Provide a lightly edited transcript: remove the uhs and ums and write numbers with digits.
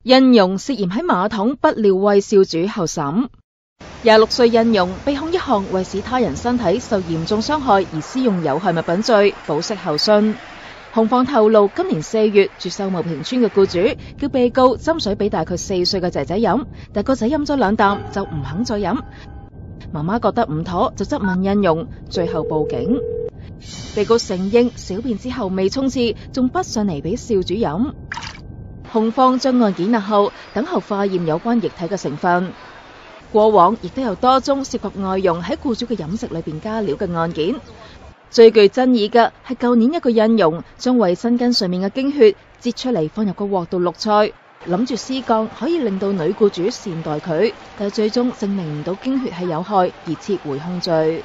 印傭涉嫌喺馬桶不尿餵少主候審。26歲印傭被控一項為使他人身體受嚴重傷害而施用有害物品罪，保釋候訊。控方透露，今年4月住秀茂坪村嘅僱主叫被告斟水俾大概4歲嘅仔仔飲，但個仔飲咗2啖就唔肯再飲。媽媽覺得唔妥，就質問印傭，最後報警。被告承認小便之後未沖廁，仲滗上嚟俾少主飲。控方將案件押後，等候化驗有關液體嘅成分。過往亦都有多宗涉及外傭喺僱主嘅飲食裏邊加料嘅案件。最具爭議嘅係舊年一個印傭將衛生巾上面嘅經血擠出嚟放入個鑊度渌菜，諗住施降可以令到女僱主善待佢，但最終證明唔到經血係有害而撤回控罪。